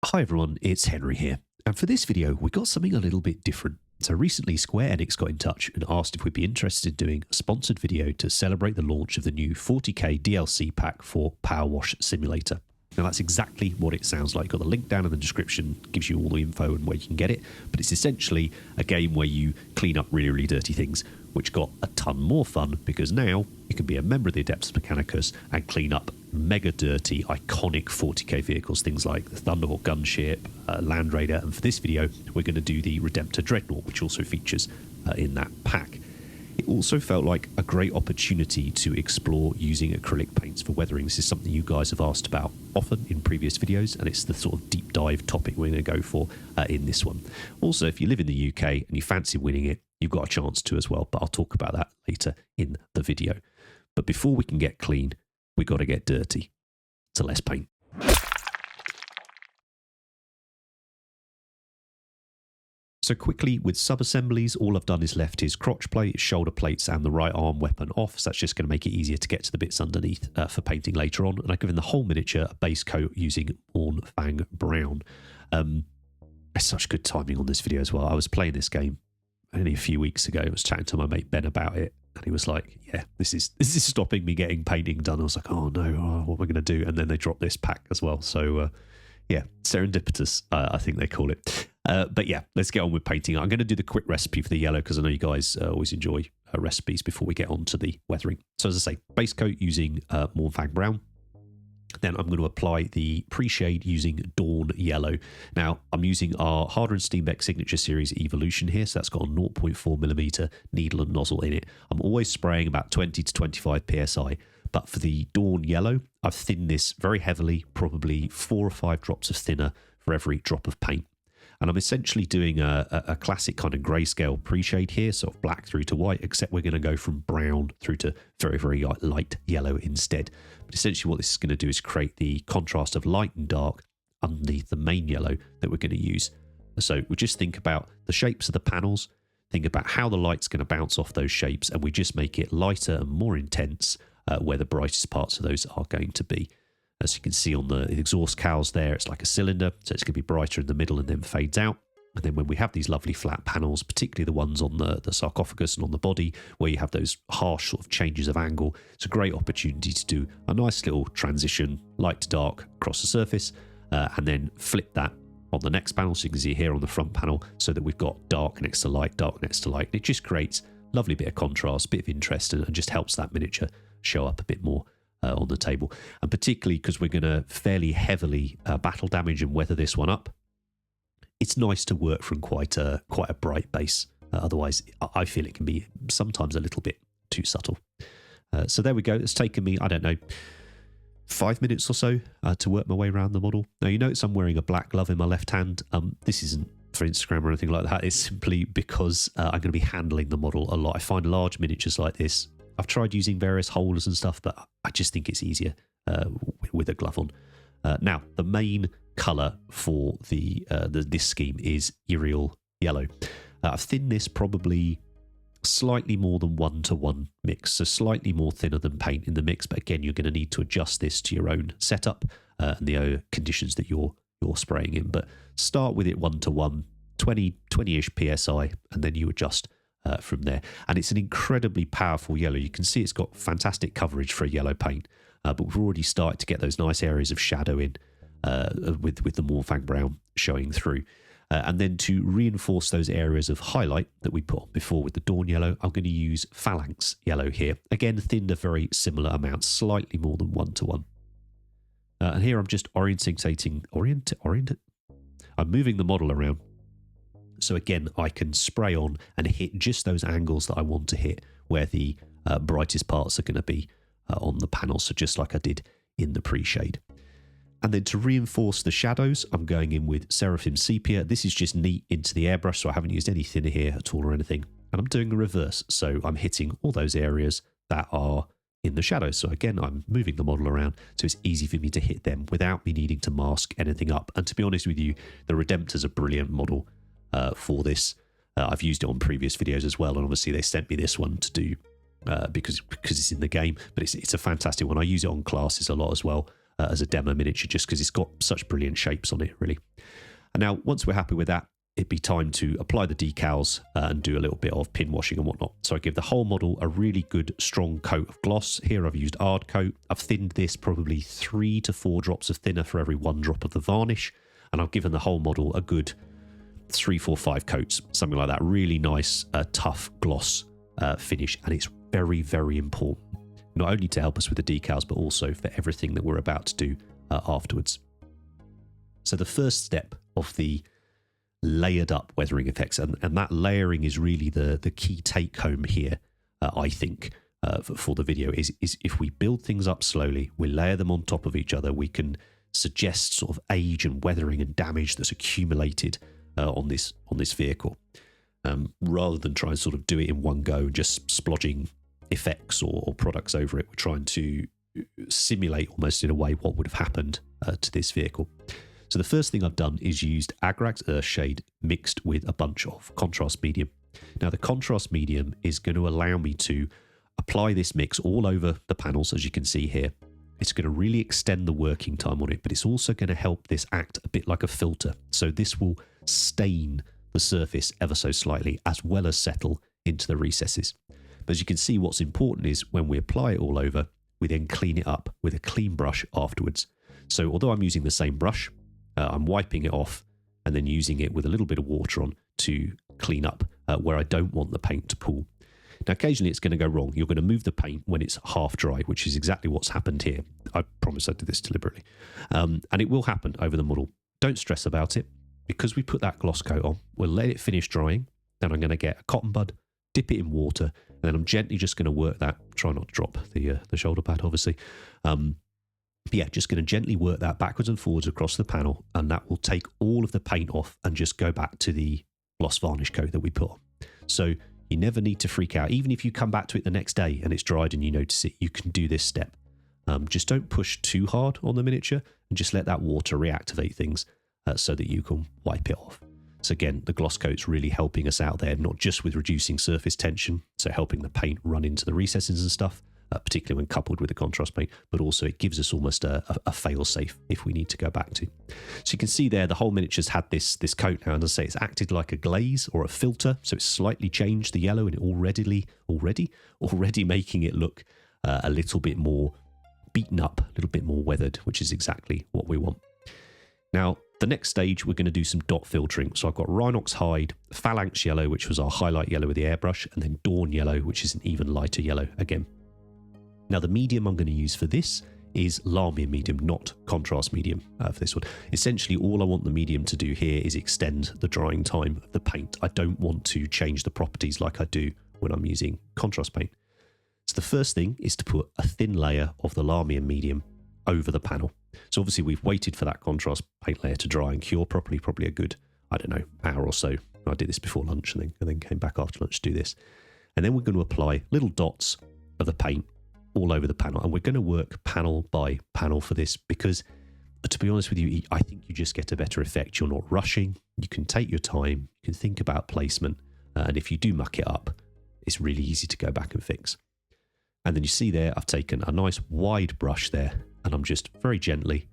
Hi everyone, it's Henry here, and for this video we got something a little bit different. So recently Square Enix got in touch and asked if we'd be interested in doing a sponsored video to celebrate the launch of the new 40k DLC pack for POWERWASH Simulator. Now that's exactly what it sounds like. Got the link down in the description, gives you all the info and where you can get it, but it's essentially a game where you clean up really, really dirty things, which got a ton more fun because now you can be a member of the Adeptus Mechanicus and clean up mega dirty, iconic 40k vehicles, things like the Thunderhawk gunship, Land Raider, and for this video we're going to do the Redemptor Dreadnought, which also features in that pack. It also felt like a great opportunity to explore using acrylic paints for weathering. This is something you guys have asked about often in previous videos, and it's the sort of deep dive topic we're going to go for in this one. Also, if you live in the UK and you fancy winning it, you've got a chance to as well, but I'll talk about that later in the video. But before we can get clean, we got to get dirty. So let's paint. So quickly, with sub-assemblies, all I've done is left his crotch plate, shoulder plates and the right arm weapon off, so that's just going to make it easier to get to the bits underneath for painting later on. And I've given the whole miniature a base coat using Mournfang Brown. It's such good timing on this video as well. I was playing this game only a few weeks ago. I was chatting to my mate Ben about it, and he was like, yeah, this is stopping me getting painting done. I was like, oh no, what am I going to do? And then they dropped this pack as well. So yeah, serendipitous, I think they call it. But yeah, let's get on with painting. I'm going to do the quick recipe for the yellow because I know you guys always enjoy recipes before we get on to the weathering. So as I say, base coat using Mournfang Brown. Then I'm going to apply the pre-shade using Dorn Yellow. Now, I'm using our Harder and Steenbeck Signature Series Evolution here, so that's got a 0.4mm needle and nozzle in it. I'm always spraying about 20 to 25 psi, but for the Dorn Yellow, I've thinned this very heavily, probably 4 or 5 drops of thinner for every drop of paint. And I'm essentially doing a classic kind of grayscale pre-shade here, sort of black through to white, except we're going to go from brown through to very, very light yellow instead. But essentially what this is going to do is create the contrast of light and dark underneath the main yellow that we're going to use. So we just think about the shapes of the panels, think about how the light's going to bounce off those shapes, and we just make it lighter and more intense where the brightest parts of those are going to be. As you can see on the exhaust cowls there, it's like a cylinder, so it's going to be brighter in the middle and then fades out. And then when we have these lovely flat panels, particularly the ones on the sarcophagus and on the body, where you have those harsh sort of changes of angle, it's a great opportunity to do a nice little transition, light to dark, across the surface, and then flip that on the next panel, so you can see here on the front panel, so that we've got dark next to light, dark next to light. And it just creates a lovely bit of contrast, bit of interest, and just helps that miniature show up a bit more on the table. And particularly because we're going to fairly heavily battle damage and weather this one up, it's nice to work from quite a bright base. Otherwise, I feel it can be sometimes a little bit too subtle. So there we go. It's taken me, I don't know, 5 minutes or so to work my way around the model. Now, you notice I'm wearing a black glove in my left hand. This isn't for Instagram or anything like that. It's simply because I'm going to be handling the model a lot. I find large miniatures like this, I've tried using various holders and stuff, but I just think it's easier with a glove on. Now, the main colour for this scheme is Yriel Yellow. I've thinned this probably slightly more than 1-to-1 mix, so slightly more thinner than paint in the mix, but again, you're going to need to adjust this to your own setup and the conditions that you're spraying in. But start with it 1-to-1, 20-ish psi, and then you adjust from there. And it's an incredibly powerful yellow. You can see it's got fantastic coverage for a yellow paint, but we've already started to get those nice areas of shadow in with the Mournfang Brown showing through. And then to reinforce those areas of highlight that we put on before with the Dorn Yellow, I'm going to use Phalanx Yellow here. Again, thinned a very similar amount, slightly more than 1-to-1. And here I'm just I'm moving the model around. So again, I can spray on and hit just those angles that I want to hit where the brightest parts are going to be on the panel. So just like I did in the pre-shade. And then to reinforce the shadows, I'm going in with Seraphim Sepia. This is just neat into the airbrush, so I haven't used any thinner here at all or anything. And I'm doing the reverse. So I'm hitting all those areas that are in the shadows. So again, I'm moving the model around, so it's easy for me to hit them without me needing to mask anything up. And to be honest with you, the Redemptor's a brilliant model for this. I've used it on previous videos as well, and obviously they sent me this one to do because it's in the game, but it's a fantastic one. I use it on classes a lot as well, as a demo miniature, just because it's got such brilliant shapes on it, really. And now, once we're happy with that, it'd be time to apply the decals and do a little bit of pin washing and whatnot. So I give the whole model a really good strong coat of gloss. Here I've used Ardcoat. I've thinned this probably 3 to 4 drops of thinner for every 1 drop of the varnish. And I've given the whole model a good 3, 4, 5 coats, something like that. Really nice, tough gloss finish. And it's very, very important, not only to help us with the decals, but also for everything that we're about to do afterwards. So the first step of the layered up weathering effects, and that layering is really the key take home here, I think, for the video, is if we build things up slowly, we layer them on top of each other, we can suggest sort of age and weathering and damage that's accumulated on this vehicle, rather than try and sort of do it in one go and just splodging effects or products over it. We're trying to simulate almost in a way what would have happened to this vehicle. So the first thing I've done is used Agrax Earthshade mixed with a bunch of contrast medium. Now the contrast medium is going to allow me to apply this mix all over the panels, as you can see here. It's going to really extend the working time on it, but it's also going to help this act a bit like a filter. So this will stain the surface ever so slightly, as well as settle into the recesses. But as you can see, what's important is when we apply it all over, we then clean it up with a clean brush afterwards. So although I'm using the same brush, I'm wiping it off and then using it with a little bit of water on to clean up where I don't want the paint to pool. Now, occasionally it's going to go wrong. You're going to move the paint when it's half dry, which is exactly what's happened here. I promise I did this deliberately. And it will happen over the model. Don't stress about it. Because we put that gloss coat on, we'll let it finish drying. Then I'm going to get a cotton bud, dip it in water, and then I'm gently just going to work that. Try not to drop the shoulder pad, obviously. But yeah, just going to gently work that backwards and forwards across the panel, and that will take all of the paint off and just go back to the gloss varnish coat that we put on. So you never need to freak out. Even if you come back to it the next day and it's dried and you notice it, you can do this step. Just don't push too hard on the miniature and just let that water reactivate things so that you can wipe it off. So again, the gloss coat's really helping us out there, not just with reducing surface tension, so helping the paint run into the recesses and stuff, particularly when coupled with the contrast paint, but also it gives us almost a fail-safe if we need to go back to. So you can see there the whole miniature's had this coat now, and as I say, it's acted like a glaze or a filter, so it's slightly changed the yellow and it already making it look a little bit more beaten up, a little bit more weathered, which is exactly what we want. Now, the next stage, we're going to do some dot filtering. So I've got Rhinox Hide, Phalanx Yellow, which was our highlight yellow with the airbrush, and then Dorn Yellow, which is an even lighter yellow again. Now, the medium I'm going to use for this is Lahmian Medium, not contrast medium for this one. Essentially, all I want the medium to do here is extend the drying time of the paint. I don't want to change the properties like I do when I'm using contrast paint. So the first thing is to put a thin layer of the Lahmian Medium over the panel. So obviously we've waited for that contrast paint layer to dry and cure properly, probably a good, I don't know, hour or so. I did this before lunch and then came back after lunch to do this. And then we're going to apply little dots of the paint all over the panel. And we're going to work panel by panel for this because, to be honest with you, I think you just get a better effect. You're not rushing. You can take your time. You can think about placement. And if you do muck it up, it's really easy to go back and fix. And then you see there, I've taken a nice wide brush there, and I'm just very gently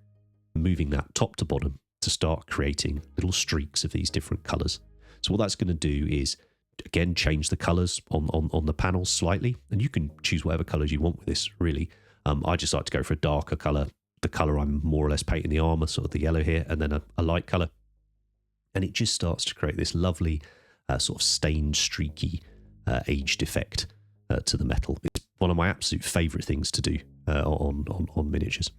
moving that top to bottom to start creating little streaks of these different colours. So what that's going to do is, again, change the colours on the panels slightly, and you can choose whatever colours you want with this, really. I just like to go for a darker colour, the colour I'm more or less painting the armour, sort of the yellow here, and then a light colour. And it just starts to create this lovely sort of stained, streaky, aged effect to the metal. It's one of my absolute favourite things to do on miniatures.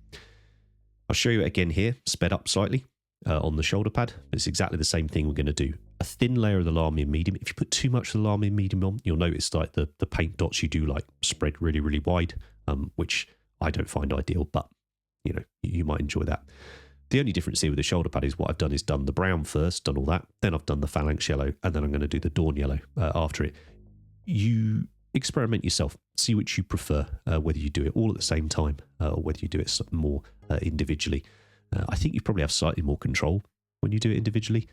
I'll show you it again here, sped up slightly on the shoulder pad. It's exactly the same thing we're going to do. A thin layer of the Lahmian Medium. If you put too much of the Lahmian Medium on, you'll notice like the paint dots you do like spread really, really wide, which I don't find ideal, but you know, you might enjoy that. The only difference here with the shoulder pad is what I've done is done the brown first, done all that, then I've done the Phalanx Yellow, and then I'm going to do the Dorn Yellow after it. You experiment yourself, see which you prefer, whether you do it all at the same time or whether you do it more individually. I think you probably have slightly more control when you do it individually,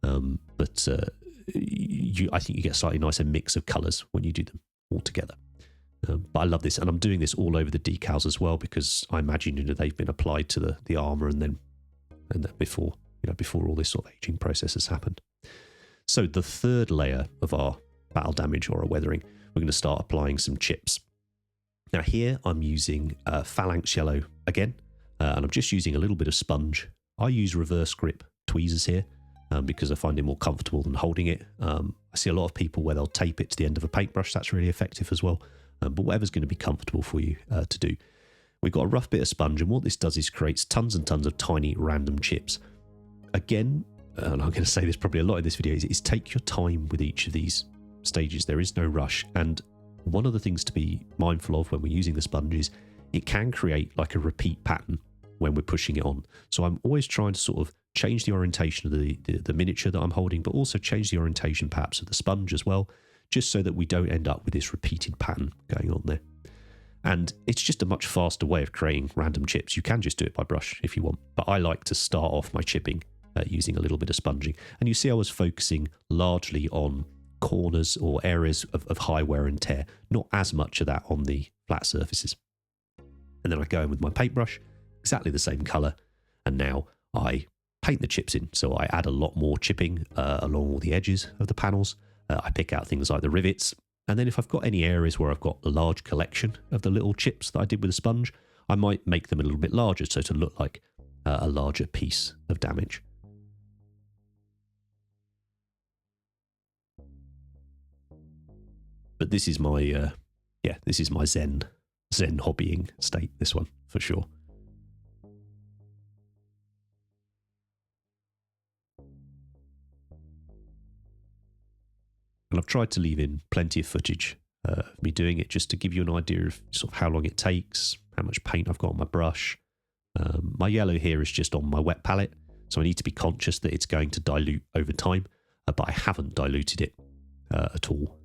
but I think you get a slightly nicer mix of colours when you do them all together. But I love this, and I'm doing this all over the decals as well because I imagine they've been applied to the armour and then before all this sort of aging process has happened. So the third layer of our battle damage or our weathering, we're going to start applying some chips. Now here I'm using Phalanx Yellow again, and I'm just using a little bit of sponge. I use reverse grip tweezers here because I find it more comfortable than holding it. I see a lot of people where they'll tape it to the end of a paintbrush. That's really effective as well. But whatever's going to be comfortable for you to do. We've got a rough bit of sponge, and what this does is creates tons and tons of tiny random chips. Again, and I'm going to say this probably a lot in this video, is take your time with each of these stages. There is no rush. And one of the things to be mindful of when we're using the sponge is it can create like a repeat pattern when we're pushing it on. So I'm always trying to sort of change the orientation of the miniature that I'm holding, but also change the orientation perhaps of the sponge as well, just so that we don't end up with this repeated pattern going on there. And it's just a much faster way of creating random chips. You can just do it by brush if you want, but I like to start off my chipping using a little bit of sponging. And you see I was focusing largely on corners or areas of high wear and tear, not as much of that on the flat surfaces. And then I go in with my paintbrush, exactly the same colour, and now I paint the chips in. So I add a lot more chipping along all the edges of the panels. I pick out things like the rivets, and then if I've got any areas where I've got a large collection of the little chips that I did with a sponge, I might make them a little bit larger so to look like a larger piece of damage. But this is my this is my zen hobbying state, this one for sure. And I've tried to leave in plenty of footage of me doing it just to give you an idea of sort of how long it takes, how much paint I've got on my brush. My yellow here is just on my wet palette, so I need to be conscious that it's going to dilute over time, but I haven't diluted it at all.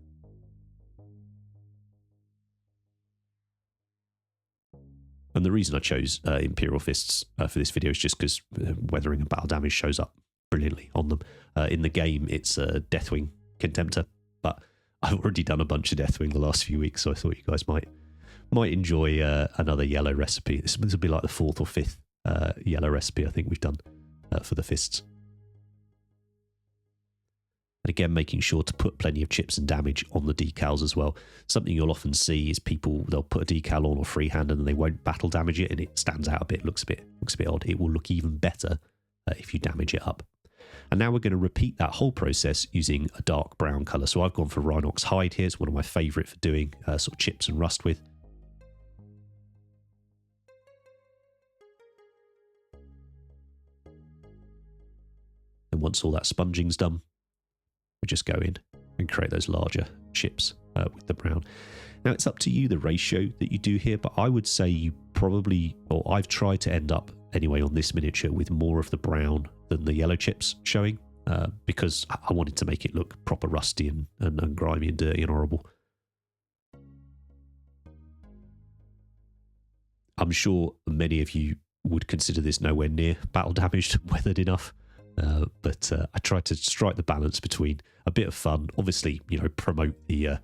And the reason I chose Imperial Fists for this video is just because weathering and battle damage shows up brilliantly on them. In the game, it's Deathwing Contemptor, but I've already done a bunch of Deathwing the last few weeks, so I thought you guys might enjoy another yellow recipe. This will be like the 4th or 5th yellow recipe I think we've done for the fists. And again, making sure to put plenty of chips and damage on the decals as well. Something you'll often see is people, they'll put a decal on or freehand and they won't battle damage it, and it stands out a bit, looks a bit odd. It will look even better if you damage it up. And now we're going to repeat that whole process using a dark brown colour. So I've gone for Rhinox Hide here. It's one of my favourite for doing sort of chips and rust with. And once all that sponging's done, we just go in and create those larger chips with the brown. Now it's up to you the ratio that you do here, but I would say you probably, or I've tried to end up anyway on this miniature with more of the brown than the yellow chips showing, because I wanted to make it look proper rusty and grimy and dirty and horrible. I'm sure many of you would consider this nowhere near battle damaged, weathered enough. But I tried to strike the balance between a bit of fun, obviously, you know, promote the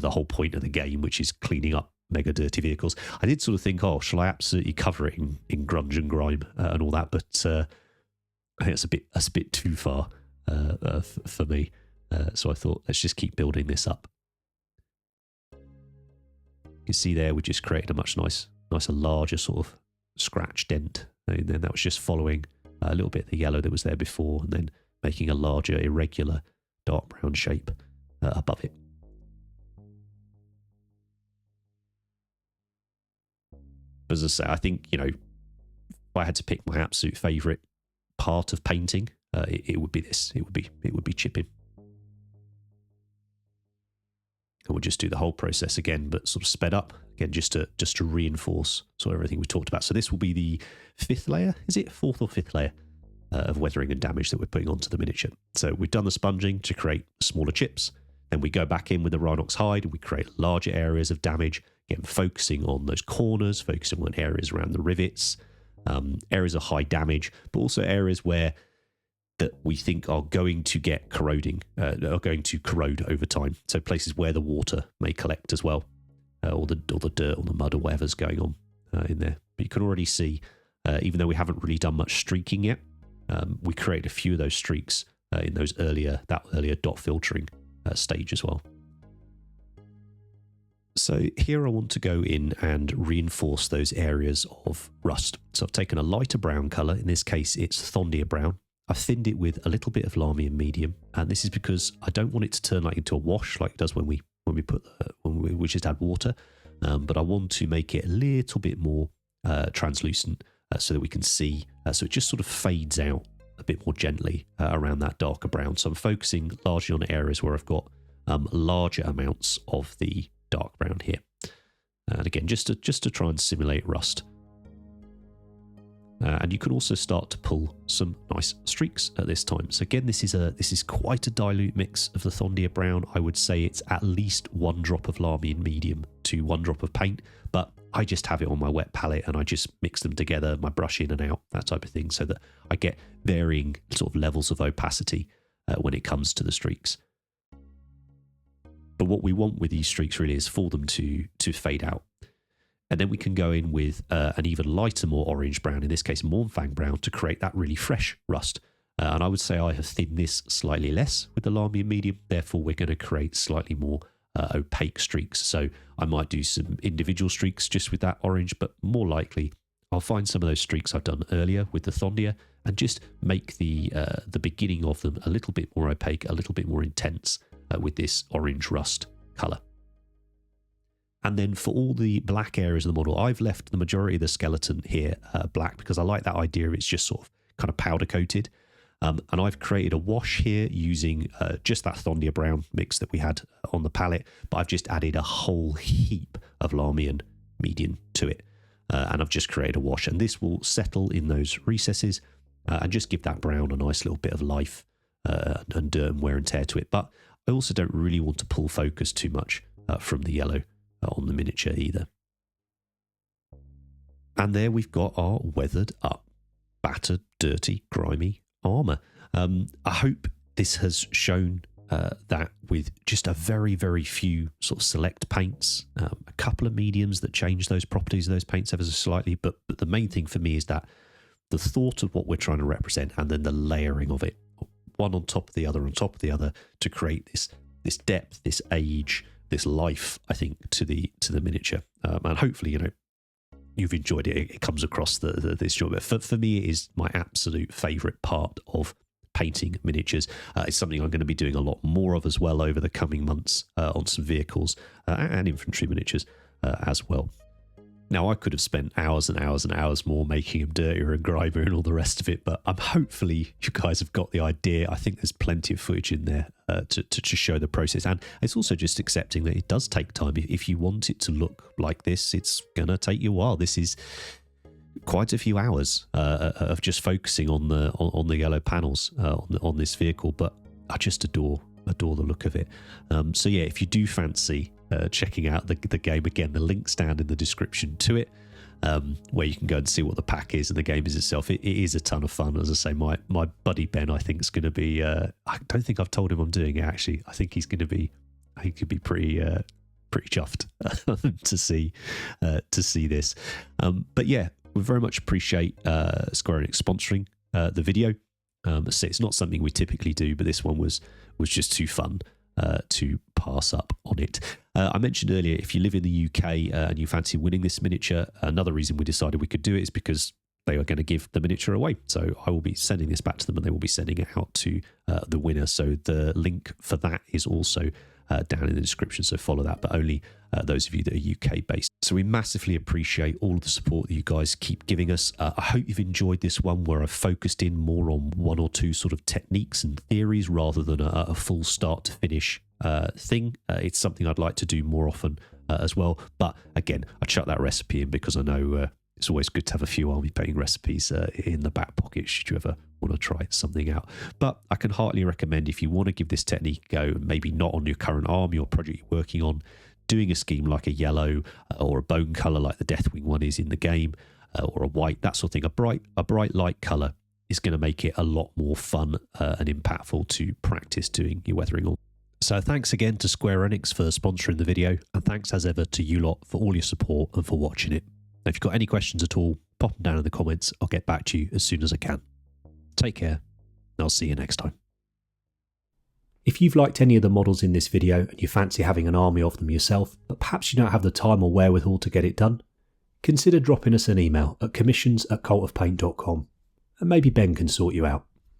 whole point of the game, which is cleaning up mega dirty vehicles. I did sort of think, oh, shall I absolutely cover it in grunge and grime and all that? But I think that's a bit too far for me. So I thought, let's just keep building this up. You can see there, we just created a much nicer, larger sort of scratch dent, and then that was just following a little bit of the yellow that was there before, and then making a larger, irregular, dark brown shape above it. As I say, I think, you know, if I had to pick my absolute favourite part of painting, it would be this. It would be chipping. And we'll just do the whole process again, but sort of sped up again, just to reinforce sort of everything we talked about. So this will be the 5th layer, is it 4th or 5th layer of weathering and damage that we're putting onto the miniature. So we've done the sponging to create smaller chips. Then we go back in with the Rhinox Hide and we create larger areas of damage. Again, focusing on those corners, focusing on areas around the rivets, areas of high damage, but also areas where that we think are going to get corroding, are going to corrode over time. So places where the water may collect as well. or the dirt or the mud or whatever's going on in there. But you can already see, even though we haven't really done much streaking yet, we created a few of those streaks in that earlier dot filtering stage as well. So here I want to go in and reinforce those areas of rust. So I've taken a lighter brown colour. In this case, it's Thondia Brown. I've thinned it with a little bit of Lahmian Medium, and this is because I don't want it to turn like into a wash like it does when we just add water. But I want to make it a little bit more translucent so that we can see. So it just sort of fades out a bit more gently around that darker brown. So I'm focusing largely on areas where I've got larger amounts of the dark brown here, and again just to try and simulate rust. And you can also start to pull some nice streaks at this time. So again, this is quite a dilute mix of the Thondia Brown. I would say it's at least 1 drop of Lahmian Medium to 1 drop of paint, but I just have it on my wet palette and I just mix them together, my brush in and out, that type of thing, so that I get varying sort of levels of opacity when it comes to the streaks. But what we want with these streaks really is for them to fade out. And then we can go in with an even lighter, more orange brown, in this case Mournfang Brown, to create that really fresh rust. And I would say I have thinned this slightly less with the Lahmian Medium, therefore we're going to create slightly more opaque streaks. So I might do some individual streaks just with that orange, but more likely I'll find some of those streaks I've done earlier with the Thondia and just make the beginning of them a little bit more opaque, a little bit more intense with this orange rust colour. And then for all the black areas of the model, I've left the majority of the skeleton here black because I like that idea. It's just sort of kind of powder coated. And I've created a wash here using just that Thondia Brown mix that we had on the palette, but I've just added a whole heap of Lahmian Medium to it. And I've just created a wash, and this will settle in those recesses and just give that brown a nice little bit of life and dirt and wear and tear to it. But I also don't really want to pull focus too much from the yellow on the miniature either. And there we've got our weathered up, battered, dirty, grimy armour. I hope this has shown that with just a very, very few sort of select paints, a couple of mediums that change those properties of those paints ever so slightly, but the main thing for me is that the thought of what we're trying to represent and then the layering of it, one on top of the other on top of the other, to create this depth, this age, this life, I think, to the miniature. And hopefully, you've enjoyed it. It comes across this joy. But for me, it is my absolute favourite part of painting miniatures. It's something I'm going to be doing a lot more of as well over the coming months on some vehicles and infantry miniatures as well. Now, I could have spent hours and hours and hours more making them dirtier and grimier and all the rest of it, but hopefully you guys have got the idea. I think there's plenty of footage in there to show the process. And it's also just accepting that it does take time. If you want it to look like this, it's going to take you a while. This is quite a few hours of just focusing on the yellow panels on this vehicle, but I just adore the look of it. So yeah, if you do fancy checking out the game, again, the link's down in the description to it, where you can go and see what the pack is and the game is itself. It is a ton of fun. As I say, my buddy Ben, I think, is going to be, I don't think I've told him I'm doing it actually. I think he's going to be, he could be pretty chuffed to see this. But yeah, we very much appreciate Square Enix sponsoring the video. So it's not something we typically do, but this one was just too fun to pass up on it. I mentioned earlier, if you live in the UK and you fancy winning this miniature, another reason we decided we could do it is because they were going to give the miniature away. So I will be sending this back to them and they will be sending it out to the winner. So the link for that is also down in the description, so follow that, but only those of you that are UK based. So we massively appreciate all of the support that you guys keep giving us. I hope you've enjoyed this one where I've focused in more on one or two sort of techniques and theories rather than a full start to finish thing. It's something I'd like to do more often as well, but again, I chuck that recipe in because I know it's always good to have a few army painting recipes in the back pocket should you ever want to try something out. But I can heartily recommend, if you want to give this technique a go, maybe not on your current army or project you're working on, doing a scheme like a yellow or a bone colour like the Deathwing one is in the game, or a white, that sort of thing. A bright light colour is going to make it a lot more fun and impactful to practice doing your weathering on. So thanks again to Square Enix for sponsoring the video, and thanks as ever to you lot for all your support and for watching it. Now, if you've got any questions at all, pop them down in the comments. I'll get back to you as soon as I can. Take care, and I'll see you next time. If you've liked any of the models in this video and you fancy having an army of them yourself, but perhaps you don't have the time or wherewithal to get it done, consider dropping us an email at commissions@cultofpaint.com, and maybe Ben can sort you out.